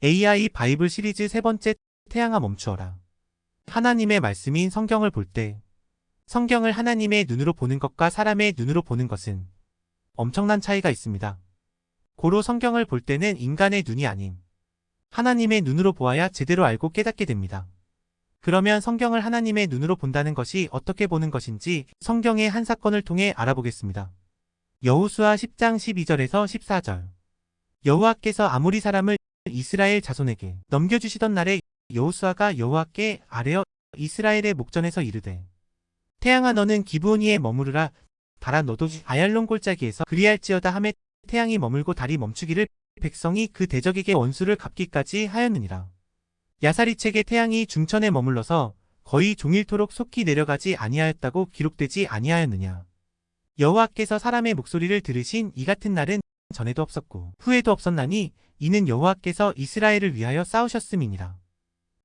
AI 바이블 시리즈 세 번째, 태양아 멈추어라. 하나님의 말씀인 성경을 볼 때 성경을 하나님의 눈으로 보는 것과 사람의 눈으로 보는 것은 엄청난 차이가 있습니다. 고로 성경을 볼 때는 인간의 눈이 아닌 하나님의 눈으로 보아야 제대로 알고 깨닫게 됩니다. 그러면 성경을 하나님의 눈으로 본다는 것이 어떻게 보는 것인지 성경의 한 사건을 통해 알아보겠습니다. 여호수아 10장 12절에서 14절. 여호와께서 아모리 사람을 이스라엘 자손에게 넘겨주시던 날에 여호수아가 여호와께 아뢰어 이스라엘의 목전에서 이르되 태양아 너는 기브온이에 머무르라. 달아 너도 아얄론 골짜기에서 그리할지어다 하매 태양이 머물고 달이 멈추기를 백성이 그 대적에게 원수를 갚기까지 하였느니라. 야사리책에 태양이 중천에 머물러서 거의 종일토록 속히 내려가지 아니하였다고 기록되지 아니하였느냐. 여호와께서 사람의 목소리를 들으신 이 같은 날은 전에도 없었고 후에도 없었나니 이는 여호와께서 이스라엘을 위하여 싸우셨음이니라.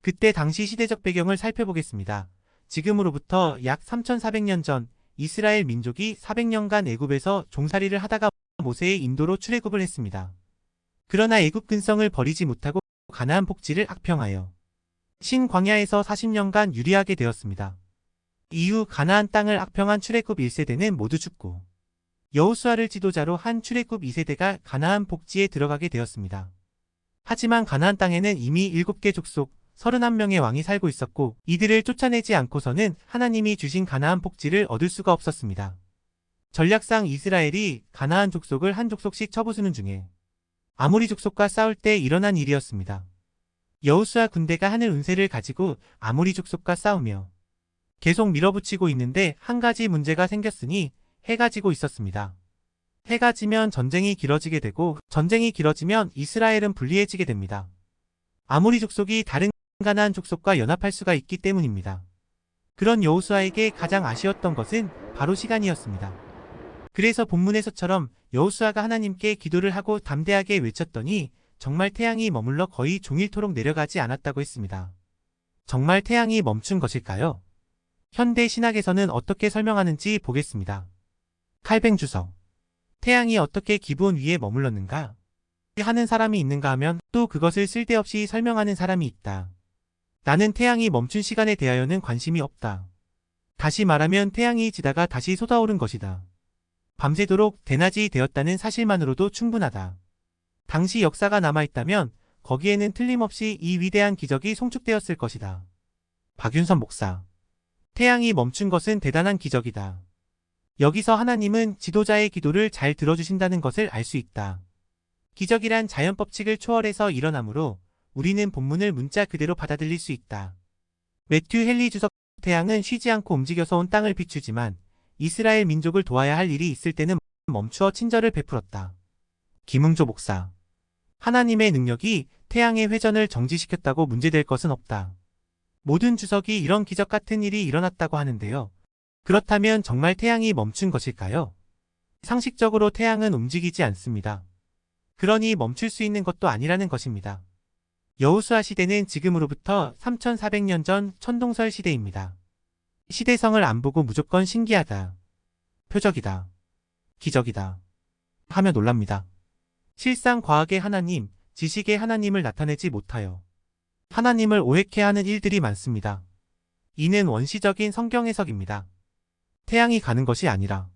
그때 당시 시대적 배경을 살펴보겠습니다. 지금으로부터 약 3400년 전 이스라엘 민족이 400년간 애굽에서 종살이를 하다가 모세의 인도로 출애굽을 했습니다. 그러나 애굽 근성을 버리지 못하고 가나안 복지를 악평하여 신광야에서 40년간 유리하게 되었습니다. 이후 가나안 땅을 악평한 출애굽 1세대는 모두 죽고 여호수아를 지도자로 한 출애굽 2세대가 가나안 복지에 들어가게 되었습니다. 하지만 가나안 땅에는 이미 7개 족속 31명의 왕이 살고 있었고 이들을 쫓아내지 않고서는 하나님이 주신 가나안 복지를 얻을 수가 없었습니다. 전략상 이스라엘이 가나안 족속을 한 족속씩 쳐부수는 중에 아모리 족속과 싸울 때 일어난 일이었습니다. 여호수아 군대가 하늘 운세를 가지고 아모리 족속과 싸우며 계속 밀어붙이고 있는데 한 가지 문제가 생겼으니 해가 지고 있었습니다. 해가 지면 전쟁이 길어지게 되고 전쟁이 길어지면 이스라엘은 불리해지게 됩니다. 아모리 족속이 다른 가나안 족속과 연합할 수가 있기 때문입니다. 그런 여호수아에게 가장 아쉬웠던 것은 바로 시간이었습니다. 그래서 본문에서처럼 여호수아가 하나님께 기도를 하고 담대하게 외쳤더니 정말 태양이 머물러 거의 종일토록 내려가지 않았다고 했습니다. 정말 태양이 멈춘 것일까요? 현대 신학에서는 어떻게 설명하는지 보겠습니다. 칼뱅 주석. 태양이 어떻게 기브온 위에 머물렀는가? 하는 사람이 있는가 하면 또 그것을 쓸데없이 설명하는 사람이 있다. 나는 태양이 멈춘 시간에 대하여는 관심이 없다. 다시 말하면 태양이 지다가 다시 솟아오른 것이다. 밤새도록 대낮이 되었다는 사실만으로도 충분하다. 당시 역사가 남아있다면 거기에는 틀림없이 이 위대한 기적이 송축되었을 것이다. 박윤선 목사. 태양이 멈춘 것은 대단한 기적이다. 여기서 하나님은 지도자의 기도를 잘 들어주신다는 것을 알 수 있다. 기적이란 자연법칙을 초월해서 일어나므로 우리는 본문을 문자 그대로 받아들일 수 있다. 매튜 헨리 주석. 태양은 쉬지 않고 움직여서 온 땅을 비추지만 이스라엘 민족을 도와야 할 일이 있을 때는 멈추어 친절을 베풀었다. 김응조 목사. 하나님의 능력이 태양의 회전을 정지시켰다고 문제될 것은 없다. 모든 주석이 이런 기적 같은 일이 일어났다고 하는데요. 그렇다면 정말 태양이 멈춘 것일까요? 상식적으로 태양은 움직이지 않습니다. 그러니 멈출 수 있는 것도 아니라는 것입니다. 여호수아 시대는 지금으로부터 3400년 전 천동설 시대입니다. 시대성을 안 보고 무조건 신기하다, 표적이다, 기적이다 하며 놀랍니다. 실상 과학의 하나님, 지식의 하나님을 나타내지 못하여 하나님을 오해케 하는 일들이 많습니다. 이는 원시적인 성경 해석입니다. 태양이 가는 것이 아니라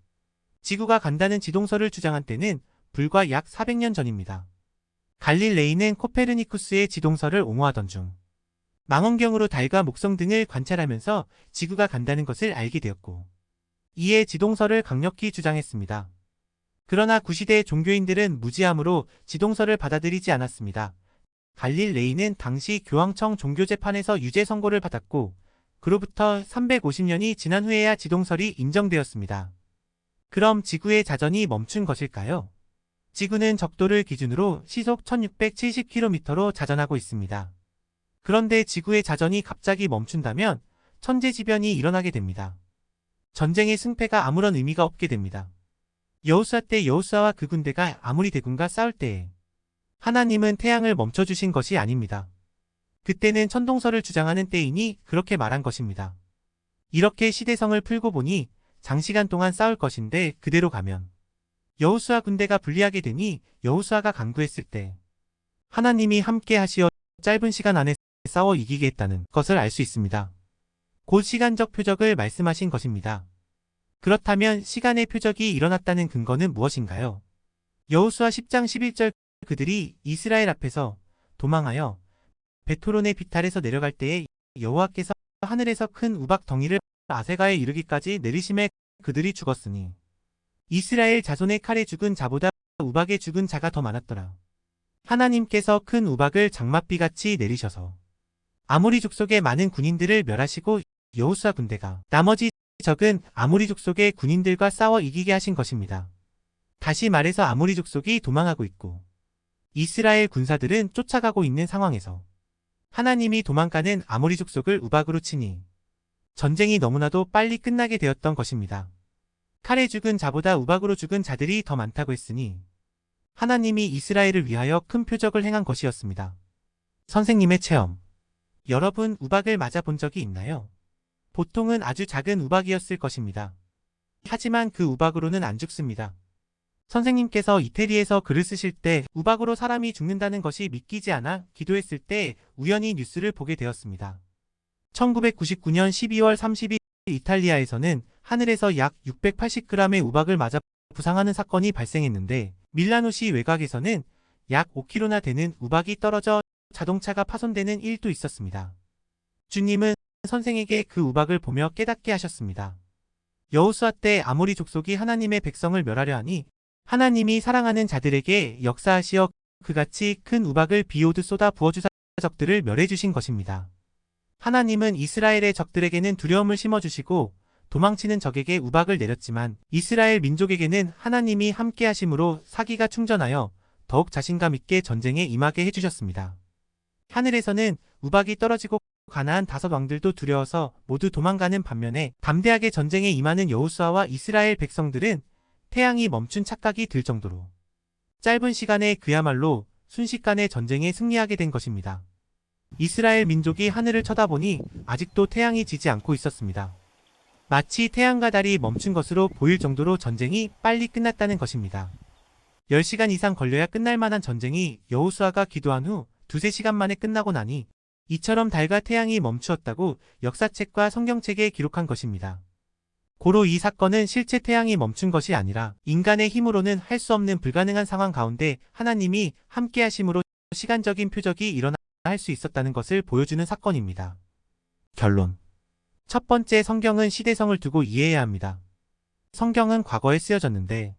지구가 간다는 지동설을 주장한 때는 불과 약 400년 전입니다. 갈릴레이는 코페르니쿠스의 지동설을 옹호하던 중 망원경으로 달과 목성 등을 관찰하면서 지구가 간다는 것을 알게 되었고 이에 지동설을 강력히 주장했습니다. 그러나 구시대의 종교인들은 무지함으로 지동설을 받아들이지 않았습니다. 갈릴레이는 당시 교황청 종교재판에서 유죄 선고를 받았고 그로부터 350년이 지난 후에야 지동설이 인정되었습니다. 그럼 지구의 자전이 멈춘 것일까요? 지구는 적도를 기준으로 시속 1670km로 자전하고 있습니다. 그런데 지구의 자전이 갑자기 멈춘다면 천재지변이 일어나게 됩니다. 전쟁의 승패가 아무런 의미가 없게 됩니다. 여호수아 때 여호수아와 그 군대가 아모리 대군과 싸울 때에 하나님은 태양을 멈춰주신 것이 아닙니다. 그때는 천동설을 주장하는 때이니 그렇게 말한 것입니다. 이렇게 시대성을 풀고 보니 장시간 동안 싸울 것인데 그대로 가면 여호수아 군대가 불리하게 되니 여호수아가 간구했을 때 하나님이 함께 하시어 짧은 시간 안에 싸워 이기게 했다는 것을 알 수 있습니다. 곧 시간적 표적을 말씀하신 것입니다. 그렇다면 시간의 표적이 일어났다는 근거는 무엇인가요? 여호수아 10장 11절 그들이 이스라엘 앞에서 도망하여 베토론의 비탈에서 내려갈 때에 여호와께서 하늘에서 큰 우박 덩이를 아세가에 이르기까지 내리심에 그들이 죽었으니 이스라엘 자손의 칼에 죽은 자보다 우박에 죽은 자가 더 많았더라. 하나님께서 큰 우박을 장맛비같이 내리셔서 아모리 족속의 많은 군인들을 멸하시고 여호수아 군대가 나머지 적은 아모리 족속의 군인들과 싸워 이기게 하신 것입니다. 다시 말해서 아모리 족속이 도망하고 있고 이스라엘 군사들은 쫓아가고 있는 상황에서 하나님이 도망가는 아모리 족속을 우박으로 치니 전쟁이 너무나도 빨리 끝나게 되었던 것입니다. 칼에 죽은 자보다 우박으로 죽은 자들이 더 많다고 했으니 하나님이 이스라엘을 위하여 큰 표적을 행한 것이었습니다. 선생님의 체험. 여러분 우박을 맞아본 적이 있나요? 보통은 아주 작은 우박이었을 것입니다. 하지만 그 우박으로는 안 죽습니다. 선생님께서 이태리에서 글을 쓰실 때 우박으로 사람이 죽는다는 것이 믿기지 않아 기도했을 때 우연히 뉴스를 보게 되었습니다. 1999년 12월 30일 이탈리아에서는 하늘에서 약 680g의 우박을 맞아 부상하는 사건이 발생했는데 밀라노시 외곽에서는 약 5kg나 되는 우박이 떨어져 자동차가 파손되는 일도 있었습니다. 주님은 선생에게 그 우박을 보며 깨닫게 하셨습니다. 여호수아 때 아모리 족속이 하나님의 백성을 멸하려 하니 하나님이 사랑하는 자들에게 역사하시어 그같이 큰 우박을 비 오듯 쏟아 부어주사 적들을 멸해주신 것입니다. 하나님은 이스라엘의 적들에게는 두려움을 심어주시고 도망치는 적에게 우박을 내렸지만 이스라엘 민족에게는 하나님이 함께 하심으로 사기가 충전하여 더욱 자신감 있게 전쟁에 임하게 해주셨습니다. 하늘에서는 우박이 떨어지고 가나안 5왕들도 두려워서 모두 도망가는 반면에 담대하게 전쟁에 임하는 여호수아와 이스라엘 백성들은 태양이 멈춘 착각이 들 정도로 짧은 시간에 그야말로 순식간에 전쟁에 승리하게 된 것입니다. 이스라엘 민족이 하늘을 쳐다보니 아직도 태양이 지지 않고 있었습니다. 마치 태양과 달이 멈춘 것으로 보일 정도로 전쟁이 빨리 끝났다는 것입니다. 10시간 이상 걸려야 끝날 만한 전쟁이 여호수아가 기도한 후 2~3시간 만에 끝나고 나니 이처럼 달과 태양이 멈추었다고 역사책과 성경책에 기록한 것입니다. 고로 이 사건은 실제 태양이 멈춘 것이 아니라 인간의 힘으로는 할 수 없는 불가능한 상황 가운데 하나님이 함께 하심으로 시간적인 표적이 일어나 할 수 있었다는 것을 보여주는 사건입니다. 결론. 첫 번째, 성경은 시대성을 두고 이해해야 합니다. 성경은 과거에 쓰여졌는데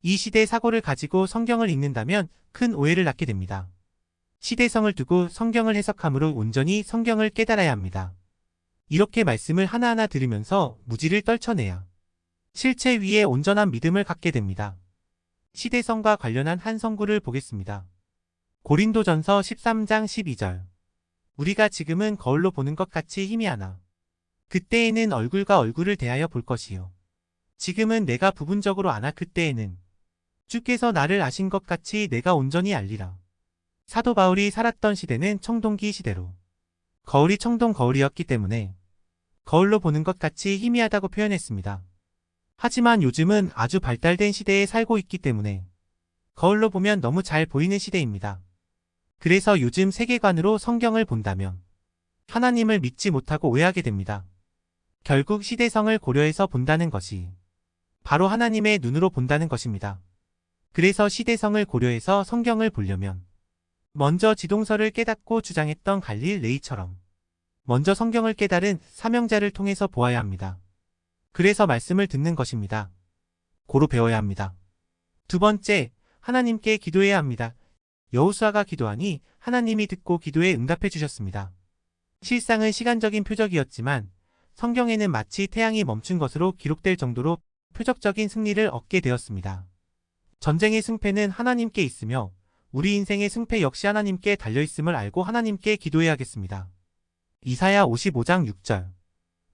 이 시대 사고를 가지고 성경을 읽는다면 큰 오해를 낳게 됩니다. 시대성을 두고 성경을 해석함으로 온전히 성경을 깨달아야 합니다. 이렇게 말씀을 하나하나 들으면서 무지를 떨쳐내야 실체 위에 온전한 믿음을 갖게 됩니다. 시대성과 관련한 한 성구를 보겠습니다. 고린도전서 13장 12절. 우리가 지금은 거울로 보는 것 같이 희미하나 그때에는 얼굴과 얼굴을 대하여 볼 것이요. 지금은 내가 부분적으로 아나 그때에는 주께서 나를 아신 것 같이 내가 온전히 알리라. 사도 바울이 살았던 시대는 청동기 시대로 거울이 청동 거울이었기 때문에 거울로 보는 것 같이 희미하다고 표현했습니다. 하지만 요즘은 아주 발달된 시대에 살고 있기 때문에 거울로 보면 너무 잘 보이는 시대입니다. 그래서 요즘 세계관으로 성경을 본다면 하나님을 믿지 못하고 오해하게 됩니다. 결국 시대성을 고려해서 본다는 것이 바로 하나님의 눈으로 본다는 것입니다. 그래서 시대성을 고려해서 성경을 보려면 먼저 지동서를 깨닫고 주장했던 갈릴레이처럼 먼저 성경을 깨달은 사명자를 통해서 보아야 합니다. 그래서 말씀을 듣는 것입니다. 고로 배워야 합니다. 두 번째, 하나님께 기도해야 합니다. 여호수아가 기도하니 하나님이 듣고 기도에 응답해 주셨습니다. 실상은 시간적인 표적이었지만 성경에는 마치 태양이 멈춘 것으로 기록될 정도로 표적적인 승리를 얻게 되었습니다. 전쟁의 승패는 하나님께 있으며 우리 인생의 승패 역시 하나님께 달려있음을 알고 하나님께 기도해야겠습니다. 이사야 55장 6절.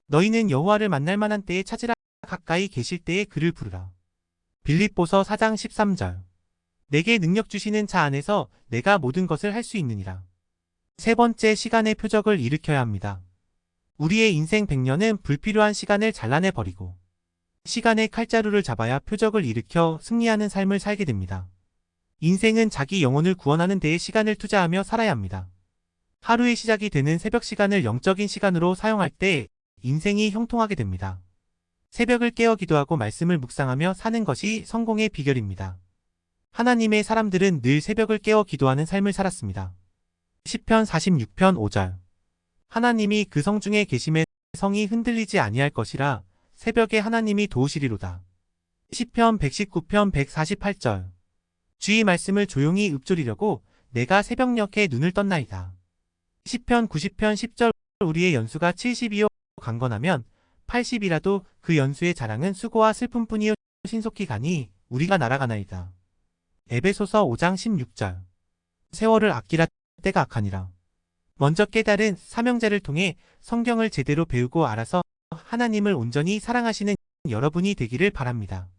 너희는 여호와를 만날 만한 때에 찾으라. 가까이 계실 때에 그를 부르라. 빌립보서 4장 13절. 내게 능력 주시는 자 안에서 내가 모든 것을 할 수 있느니라. 세 번째, 시간의 표적을 일으켜야 합니다. 우리의 인생 100년은 불필요한 시간을 잘라내버리고 시간의 칼자루를 잡아야 표적을 일으켜 승리하는 삶을 살게 됩니다. 인생은 자기 영혼을 구원하는 데에 시간을 투자하며 살아야 합니다. 하루의 시작이 되는 새벽 시간을 영적인 시간으로 사용할 때 인생이 형통하게 됩니다. 새벽을 깨어 기도하고 말씀을 묵상하며 사는 것이 성공의 비결입니다. 하나님의 사람들은 늘 새벽을 깨어 기도하는 삶을 살았습니다. 시편 46편 5절. 하나님이 그 성 중에 계심에 성이 흔들리지 아니할 것이라 새벽에 하나님이 도우시리로다. 시편 119편 148절. 주의 말씀을 조용히 읊조리려고 내가 새벽녘에 눈을 떴나이다. 시편 90편 10절. 우리의 연수가 70이요 강건하면 80이라도 그 연수의 자랑은 수고와 슬픔뿐이요 신속히 가니 우리가 날아가나이다. 에베소서 5장 16절. 세월을 아끼라 때가 악하니라. 먼저 깨달은 삼형제를 통해 성경을 제대로 배우고 알아서 하나님을 온전히 사랑하시는 여러분이 되기를 바랍니다.